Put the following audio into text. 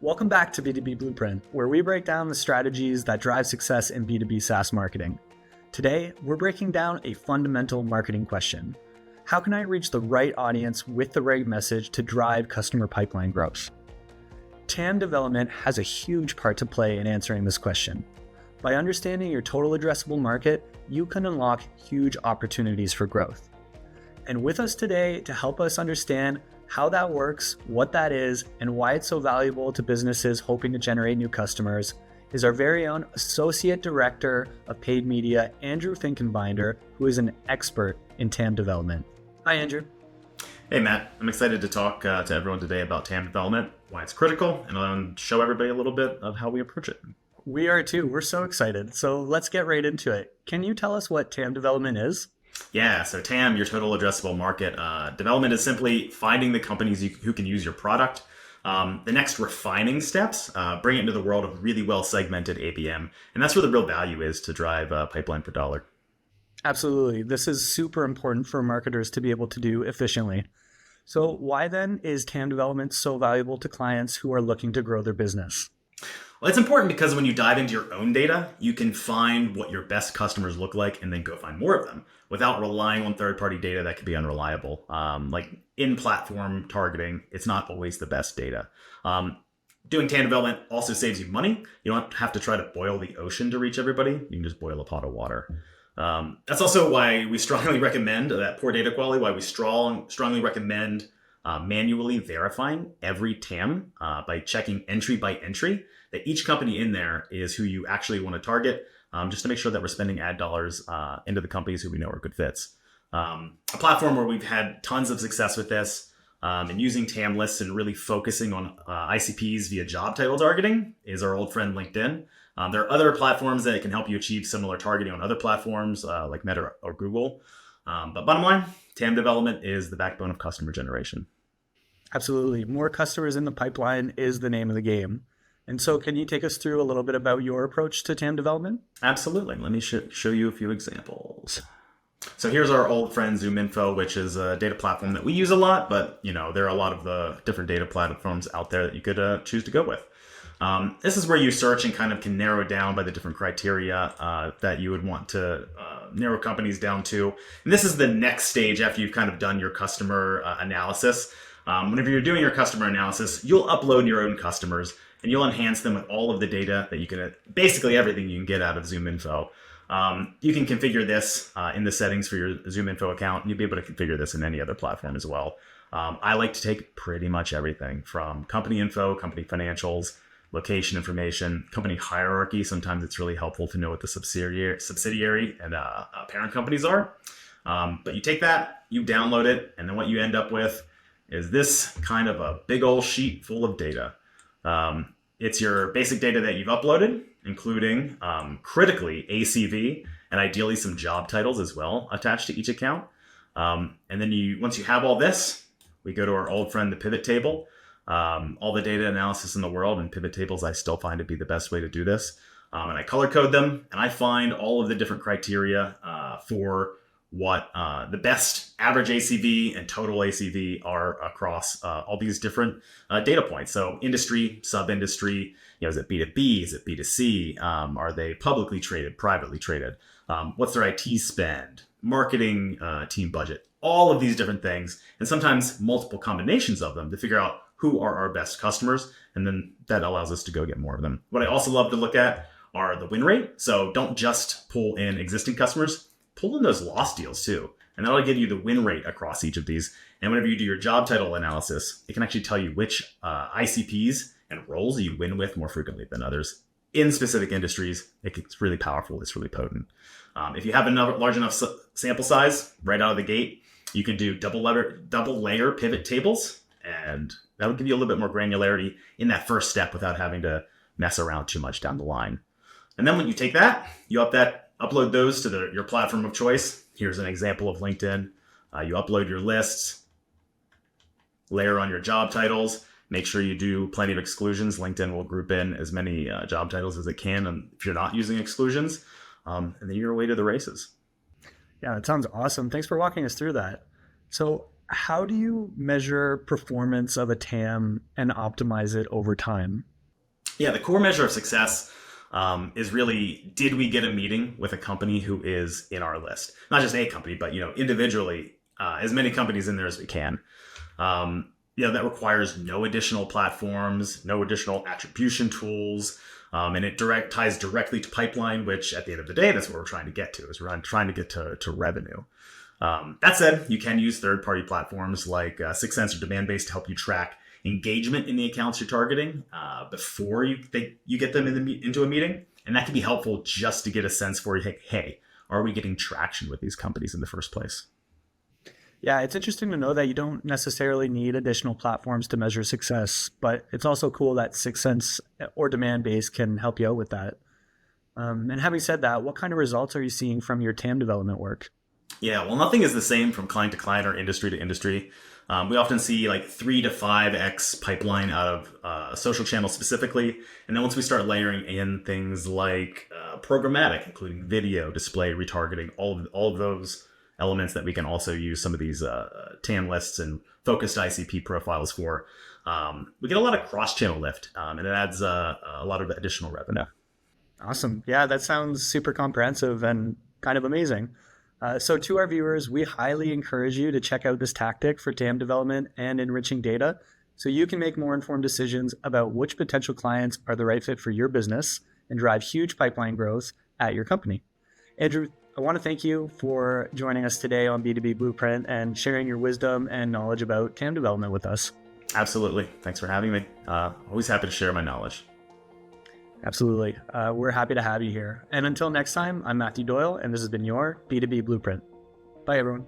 Welcome back to B2B Blueprint, where we break down the strategies that drive success in B2B SaaS marketing. Today, we're breaking down a fundamental marketing question. How can I reach the right audience with the right message to drive customer pipeline growth? TAM Development has a huge part to play in answering this question. By understanding your total addressable market, you can unlock huge opportunities for growth. And with us today to help us understand how that works, what that is, and why it's so valuable to businesses hoping to generate new customers is our very own Associate Director of Paid Media, Andrew Finkenbinder, who is an expert in TAM development. Hi, Andrew. Hey, Matt. I'm excited to talk to everyone today about TAM development, why it's critical, and I'll show everybody a little bit of how we approach it. We are too. We're so excited. So let's get right into it. Can you tell us what TAM development is? Yeah, so TAM, your total addressable market. Development is simply finding the companies who can use your product. The next refining steps, bring it into the world of really well segmented ABM. And that's where the real value is to drive pipeline per dollar. Absolutely. This is super important for marketers to be able to do efficiently. So why then is TAM development so valuable to clients who are looking to grow their business? Well, it's important because when you dive into your own data, you can find what your best customers look like and then go find more of them without relying on third-party data that could be unreliable. Like in-platform targeting, it's not always the best data. Doing TAM development also saves you money. You don't have to try to boil the ocean to reach everybody. You can just boil a pot of water. That's also why we strongly recommend that poor data quality, why we strongly recommend manually verifying every TAM by checking entry by entry that each company in there is who you actually want to target, just to make sure that we're spending ad dollars into the companies who we know are good fits. A platform where we've had tons of success with this and using TAM lists and really focusing on ICPs via job title targeting is our old friend LinkedIn. There are other platforms that can help you achieve similar targeting on other platforms like Meta or Google. But bottom line, TAM development is the backbone of customer generation. Absolutely. More customers in the pipeline is the name of the game. And so can you take us through a little bit about your approach to TAM development? Absolutely. Let me show you a few examples. So here's our old friend ZoomInfo, which is a data platform that we use a lot, but there are a lot of the different data platforms out there that you could choose to go with. This is where you search and kind of can narrow down by the different criteria that you would want to narrow companies down to. And this is the next stage after you've kind of done your customer analysis. Whenever you're doing your customer analysis, you'll upload your own customers and you'll enhance them with all of the data that you can, basically everything you can get out of ZoomInfo. You can configure this in the settings for your ZoomInfo account, and you'll be able to configure this in any other platform as well. I like to take pretty much everything from company info, company financials, location information, company hierarchy. Sometimes it's really helpful to know what the subsidiary and parent companies are. But you take that, you download it, and then what you end up with is this kind of a big old sheet full of data. It's your basic data that you've uploaded, including critically ACV and ideally some job titles as well attached to each account. And then once you have all this, we go to our old friend, the pivot table. All the data analysis in the world, and pivot tables I still find to be the best way to do this. And I color code them, and I find all of the different criteria for what the best average ACV and total ACV are across all these different data points. So industry, sub-industry, is it B2B? Is it B2C? Are they publicly traded, privately traded? What's their IT spend? Marketing team budget? All of these different things, and sometimes multiple combinations of them to figure out who are our best customers, and then that allows us to go get more of them. What I also love to look at are the win rate. So don't just pull in existing customers, pull in those lost deals too. And that'll give you the win rate across each of these. And whenever you do your job title analysis, it can actually tell you which ICPs and roles you win with more frequently than others in specific industries. It's really powerful. It's really potent. If you have a large enough sample size right out of the gate, you can do double layer pivot tables, and that would give you a little bit more granularity in that first step without having to mess around too much down the line. And then when you take that, you upload those to your platform of choice. Here's an example of LinkedIn. You upload your lists, layer on your job titles, make sure you do plenty of exclusions. LinkedIn will group in as many job titles as it can, and if you're not using exclusions, and then you're away to the races. Yeah, that sounds awesome. Thanks for walking us through that. So How do you measure performance of a TAM and optimize it over time? Yeah, the core measure of success is really, did we get a meeting with a company who is in our list? Not just a company, but individually, as many companies in there as we can. That requires no additional platforms, no additional attribution tools, and it ties directly to pipeline, which at the end of the day, that's what we're trying to get to, is we're trying to get to revenue. That said, you can use third-party platforms like 6sense or Demandbase to help you track engagement in the accounts you're targeting before you get them into a meeting. And that can be helpful just to get a sense for, hey, are we getting traction with these companies in the first place? Yeah, it's interesting to know that you don't necessarily need additional platforms to measure success, but it's also cool that 6sense or Demandbase can help you out with that. And having said that, what kind of results are you seeing from your TAM development work? Yeah, well, nothing is the same from client to client or industry to industry. We often see like 3 to 5x pipeline out of social channels specifically. And then once we start layering in things like programmatic, including video, display, retargeting, all of those elements that we can also use some of these TAM lists and focused ICP profiles for, we get a lot of cross-channel lift, and it adds a lot of additional revenue. Awesome. Yeah, that sounds super comprehensive and kind of amazing. So to our viewers, we highly encourage you to check out this tactic for TAM development and enriching data so you can make more informed decisions about which potential clients are the right fit for your business and drive huge pipeline growth at your company. Andrew, I want to thank you for joining us today on B2B Blueprint and sharing your wisdom and knowledge about TAM development with us. Absolutely. Thanks for having me. Always happy to share my knowledge. Absolutely. We're happy to have you here. And until next time, I'm Matthew Doyle, and this has been your B2B Blueprint. Bye, everyone.